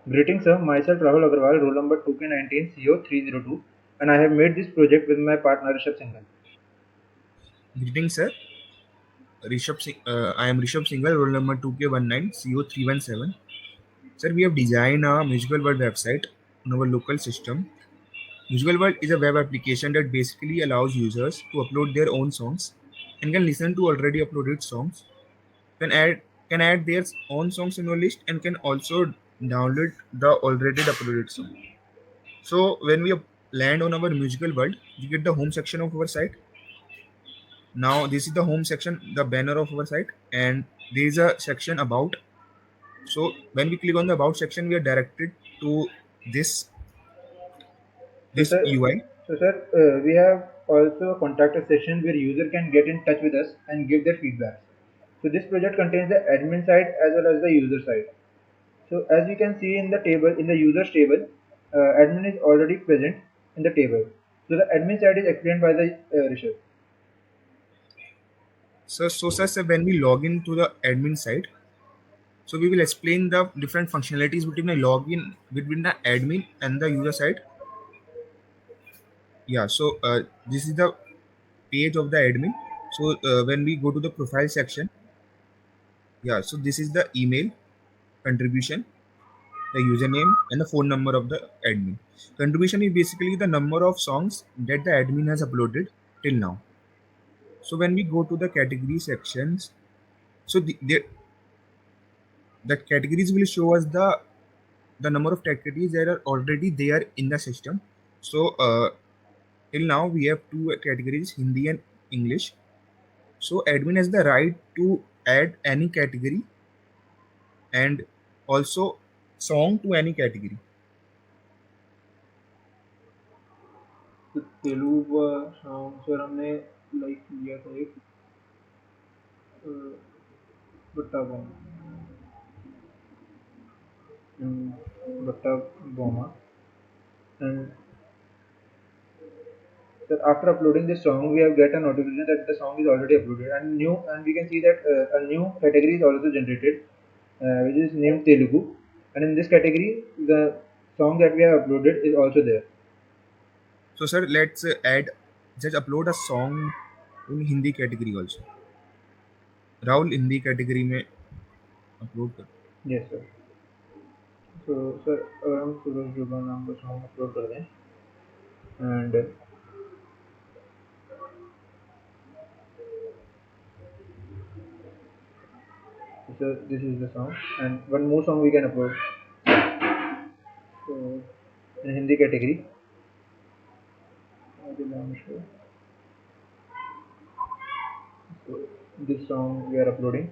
Greetings, sir. Myself Rahul Agarwal, roll number 2K19 CO302, and I have made this project with my partner Rishabh Singhal. Greetings, sir. I am Rishabh Singhal, roll number 2K19 CO317. Sir, we have designed a Musical World website on our local system. Musical World is a web application that basically allows users to upload their own songs and can listen to already uploaded songs. Can add their own songs in a list and can also download the already uploaded song. So when we land on our Musical World, we get the home section of our site. Now this is the home section, the banner of our site, and there is a section about. So when we click on the about section, we are directed to this So, this sir, UI. we have also a contact us section where user can get in touch with us and give their feedback. So, this project contains the admin side as well as the user side. So, as you can see in the table, in the users table, admin is already present in the table. So, the admin side is explained by the Rishabh. So when we log into the admin side, so we will explain the different functionalities between the login between the admin and the user side. Yeah. So this is the page of the admin. So when we go to the profile section, yeah. So this is the email contribution, the username, and the phone number of the admin. Contribution is basically the number of songs that the admin has uploaded till now. So when we go to the category sections, so the categories will show us the number of categories that are already there in the system. So till now we have two categories, Hindi and English. So admin has the right to add any category and also song to any category. तो Telugu song sir हमने like लिया था एक बट्टा bomb बट्टा बोमा and that after uploading this song we have get a notification that the song is already uploaded and we can see that a new category is also generated which is named Telugu, and in this category the song that we have uploaded is also there. So sir, let's add just upload a song in Hindi category also. Rahul Hindi category में upload कर. Yes sir. So sir अगर हम सूरज जुबा नाम का song upload कर दें and so this is the song and one more song we can upload. So in Hindi category so this song we are uploading.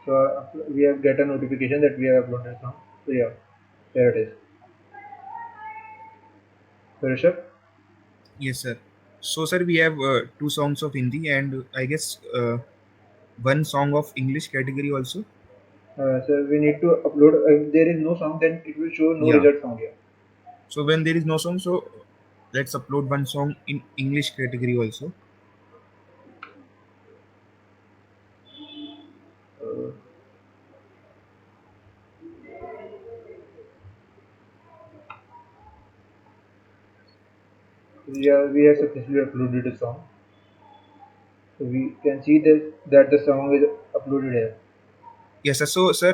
So we have get a notification that we have uploaded a song. So yeah, there it is. So Rishabh, Yes sir. So sir, we have two songs of Hindi and I guess one song of English category also. so we need to upload. If there is no song, then it will show no Yeah. result found here. So when there is no song, so let's upload one song in English category also. Uh, we have successfully uploaded a song. So we can see that the song is uploaded here. Yes sir. So sir,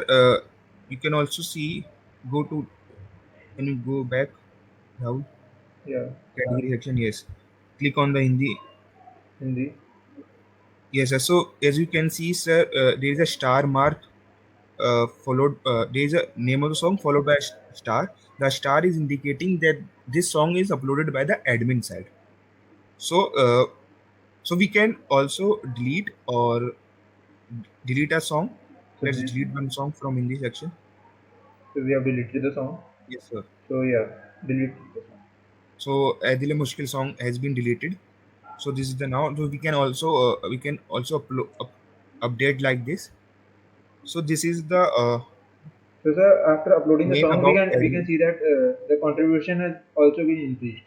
you can also see, go to, can you go back now, Yeah, category section? Yes. Click on the Hindi. Hindi. Yes sir. So as you can see sir, there is a star mark followed, there is a name of the song followed by a star. The star is indicating that this song is uploaded by the admin side. So so we can also delete a song. So Let's this, delete one song from Hindi section. so we have deleted the song. Yes sir. So yeah, delete the song. So Adile Mushkil song has been deleted. So this is the now. So we can also update like this. So this is the So sir, after uploading the name song, about we can admin. see that the contribution has also been increased.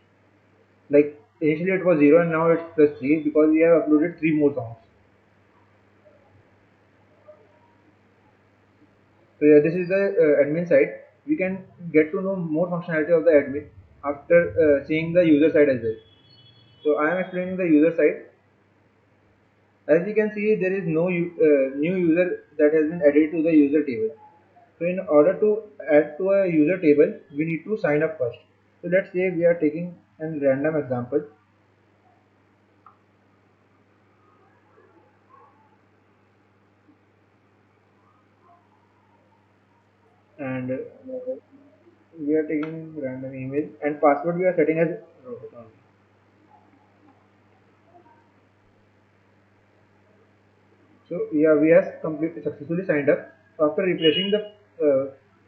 Like initially it was 0 and now it's plus 3 because we have uploaded 3 more songs. So yeah, this is the admin side. we can get to know more functionality of the admin after seeing the user side as well. So I am explaining the user side. As you can see, there is no new user that has been added to the user table. So in order to add to a user table, we need to sign up first. So let's say we are taking a random example, and we are taking random email and password we are setting as Rohit only. So yeah, we have completely successfully signed up. So after refreshing the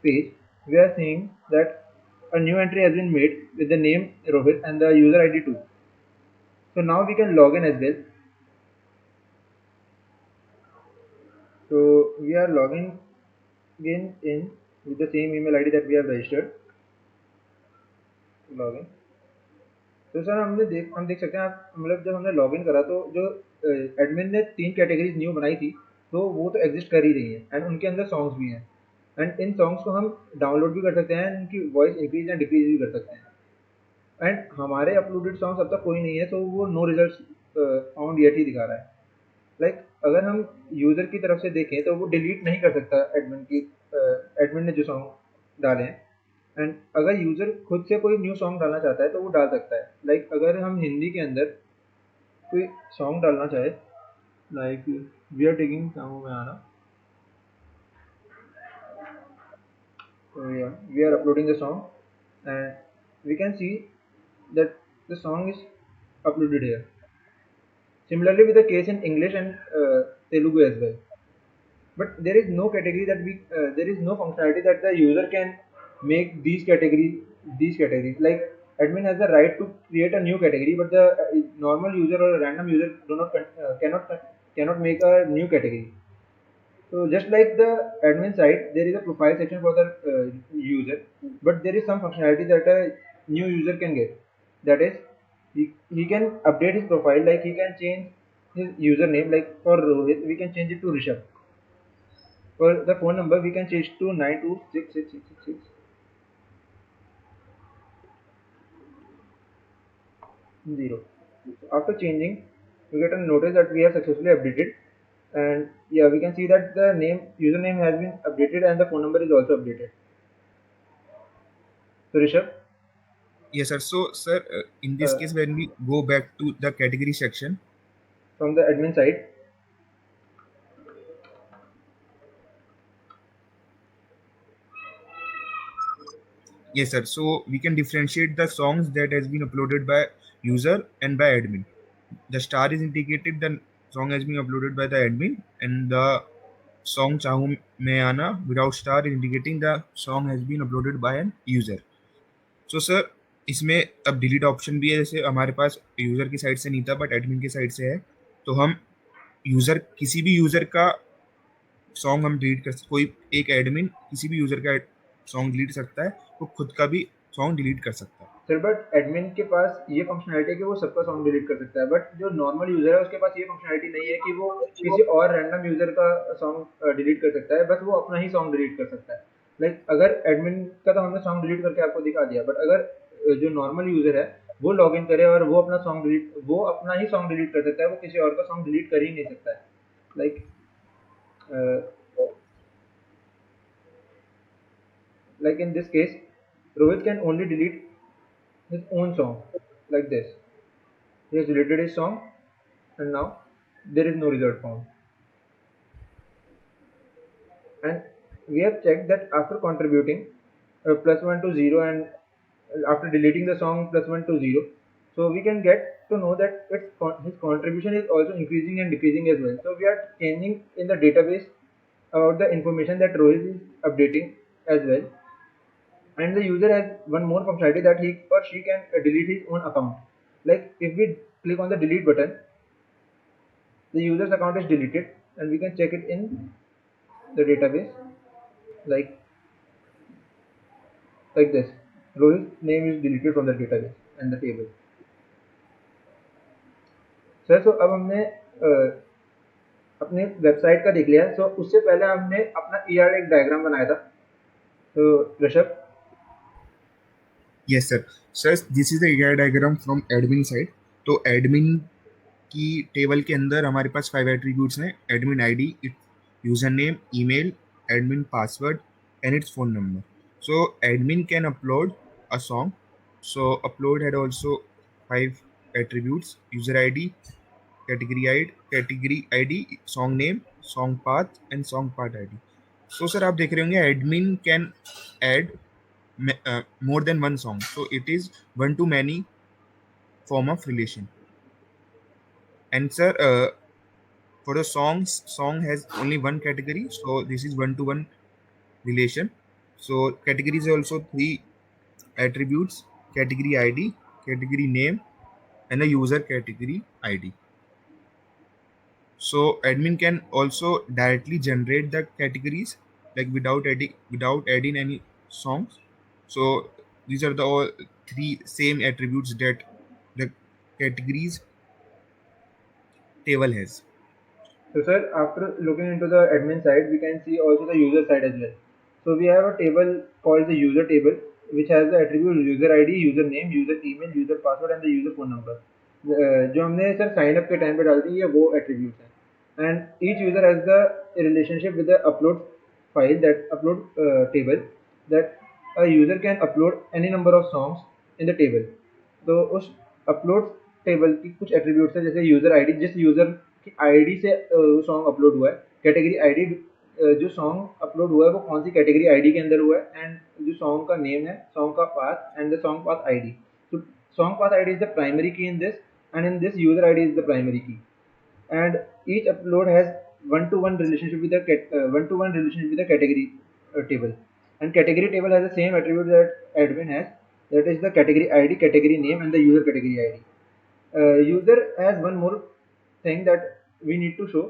page, we are seeing that a new entry has been made with the name Rohit and the user ID too. So now we can log in as well. So we are logging in with the same email ID that we have registered. Login. तो sir हम देख सकते हैं आप मतलब जब हमने login करा तो जो एडमिन ने 3 कैटेगरीज न्यू बनाई थी तो वो तो एग्जिस्ट कर ही रही हैं एंड उनके अंदर सॉन्ग्स भी हैं एंड इन सॉन्ग्स को हम डाउनलोड भी कर सकते हैं उनकी वॉइस इंक्रीज एंड डिक्रीज भी कर सकते हैं एंड हमारे अपलोडेड सॉन्ग्स अब तक कोई नहीं है तो वो नो रिजल्ट फाउंड येट ही दिखा रहा है अगर हम यूज़र की तरफ से देखें तो वो डिलीट नहीं कर सकता एडमिन ने जो सॉन्ग डाले हैं एंड अगर यूज़र खुद से कोई न्यू सॉन्ग डालना चाहता है तो वो डाल सकता है अगर हम हिंदी के अंदर कोई सॉन्ग डालना चाहे वी आर टेकिंग सामू में आना we are uploading the song and we can see that the song is uploaded here. Similarly with the case in English and Telugu as well. But there is no category that there is no functionality that the user can make these categories. Like admin has the right to create a new category, but the normal user or a random user do not cannot make a new category. So just like the admin side, there is a profile section for the user, but there is some functionality that a new user can get. That is, he can update his profile, like he can change his username, like for Rohit, we can change it to Rishabh. For the phone number, we can change to 9266666. Zero. So after changing, we get a notice that we have successfully updated, and yeah, we can see that the username has been updated and the phone number is also updated. So Rishabh, Yes, sir. So, sir, in this uh, case, when we go back to the category section, from the admin side, yes, sir. So we can differentiate the songs that has been uploaded by user and by admin. The star is indicated the song has been uploaded by the admin, and the song Chahu Mein Aana without star is indicating the song has been uploaded by an user. So sir इसमें अब delete option भी है जैसे हमारे पास user की side से नहीं था बट एडमिन की साइड से है तो हम यूजर किसी भी यूजर का सॉन्ग हम डिलीट कर सकते कोई एक एडमिन किसी भी यूजर का सॉन्ग डिलीट सकता है वो खुद का भी सॉन्ग डिलीट कर सकता है सर बट एडमिन के पास ये फंक्शनलिटी है कि वो सबका सॉन्ग डिलीट कर सकता है बट जो नॉर्मल यूज़र है उसके पास ये फंक्शनलिटी नहीं है कि वो किसी और रैंडम यूज़र का सॉन्ग डिलीट कर सकता है बस वो अपना ही सॉन्ग डिलीट कर सकता है अगर एडमिन का तो हमने सॉन्ग डिलीट करके आपको दिखा दिया बट अगर जो नॉर्मल यूज़र है वो लॉग इन करे और वो अपना ही सॉन्ग डिलीट कर सकता है वो किसी और का सॉन्ग डिलीट कर ही नहीं सकता है like like in this case Rohit can only delete his own song like this. He has deleted his song and now there is no result found. And we have checked that after contributing +1 to 0 and after deleting the song +1 to 0, so we can get to know that his contribution is also increasing and decreasing as well. So we are changing in the database about the information that Rohit is updating as well. And the user has one more functionality that he or she can delete his own account. Like if we click on the delete button, the user's account is deleted and we can check it in the database like this. Rohit's name is deleted from the database and the table. Sir so अब हमने अपने website का देख लिया. सो उससे पहले हमने अपना ER एक डायग्राम बनाया था So Rishabh, Yes, sir. Sir, this is the EI diagram from admin side. तो admin की टेबल के अंदर हमारे पास 5 एट्रीब्यूट्स हैं: admin ID, it user name, email, admin password and it's phone number. So admin can upload a song. So upload had also 5 attributes: user ID, category ID, song name, song path and song path ID. So sir, आप देख रहे होंगे admin can add more than one song. So it is one to many form of relation. And sir, for the song has only one category, so this is one to one relation. So categories are also 3 attributes: category ID, category name and a user category ID. So admin can also directly generate the categories, like without adding any songs. So these are the all 3 same attributes that the categories table has. so sir, after looking into the admin side, we can see also the user side as well. So we have a table called the user table, which has the attribute user ID, user name, user email, user password and the user phone number. जो हमने sir sign up के time पे डालती है वो attributes हैं and each user has the relationship with the upload file that upload table that a user can upload any number of songs in the table. तो उस अपलोड टेबल की कुछ एट्रीब्यूट्स हैं जैसे यूजर आईडी, जिस user की ID से song upload हुआ है, कैटेगरी आईडी, जो सॉन्ग अपलोड हुआ है वो कौन सी कैटेगरी आईडी के अंदर हुआ है, एंड जो सॉन्ग का नेम है, सॉन्ग का path and the song path ID. तो song path id is the primary key in this, and in this user id is the primary key, and each upload has one to one relationship with the category table, and category table has the same attribute that admin has, that is the category id, category name and the user category id. User has one more thing that we need to show,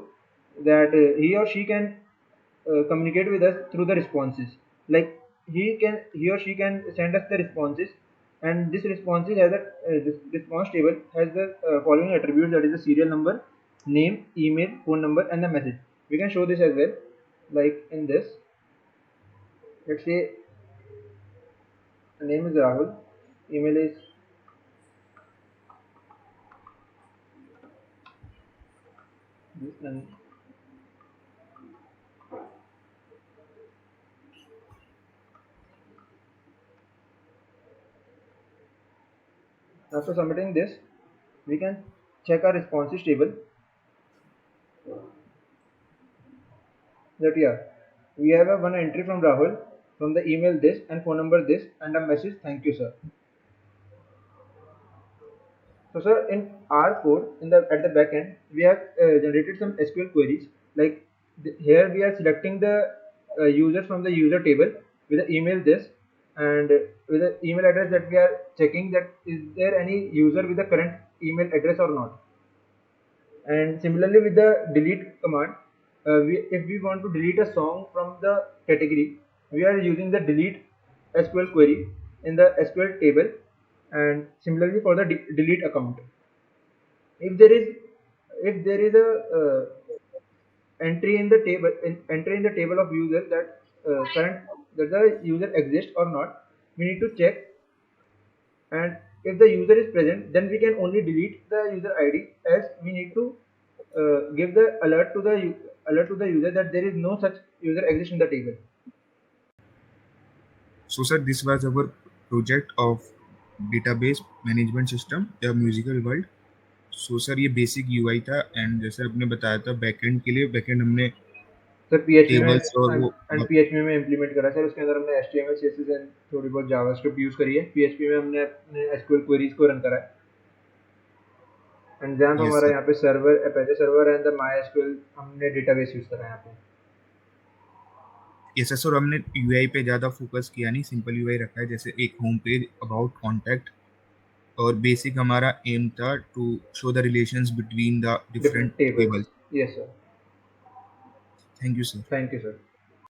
that he or she can communicate with us through the responses, like he or she can send us the responses, and this responses has a this response table has the following attributes, that is the serial number, name, email, phone number and the message. We can show this as well, like in this, let's say the name is Rahul, email is this, and after submitting this we can check our responses table, that yeah, we have a one entry from Rahul from the email this and phone number this and a message, thank you sir. So sir, in our code in the at the back end we have generated some SQL queries, like here we are selecting the users from the user table with the email this, and with the email address that we are checking that is there any user with the current email address or not. And similarly with the delete command, if we want to delete a song from the category, we are using the delete SQL query in the SQL table, and similarly for the delete account. If there is a entry in the table of user that current that the user exists or not, we need to check, and if the user is present then we can only delete the user id, as we need to give the alert to the user that there is no such user exists in the table. So sir, this was our project of database management system या musical world. So sir ये basic UI था, and जैसे आपने बताया था backend के लिए, backend हमने सर पीएचपी टेबल्स और में वो एंड पीएचपी में इम्प्लीमेंट करा सर, उसके अंदर हमने एचटीएमएल सीएसएस एंड थोड़ी बहुत जावास्क्रिप्ट यूज करी है. पीएचपी में हमने अपने एसक्यूएल क्वेरीज को रन करा है, एंड जैम्प यस हमारा सर. यहाँ पे server Apache server and the माई एसक्यूएल हमने डेटाबेस यूज करा है यहाँ पे. Yes sir. और हमने यूआई पे ज़्यादा फोकस किया नहीं, सिंपल यूआई रखा है, जैसे एक होम पेज, अबाउट, कॉन्टैक्ट, और बेसिक हमारा एम था to show the relations between the different different tables. Tables. Yes sir. Thank you sir. Thank you sir.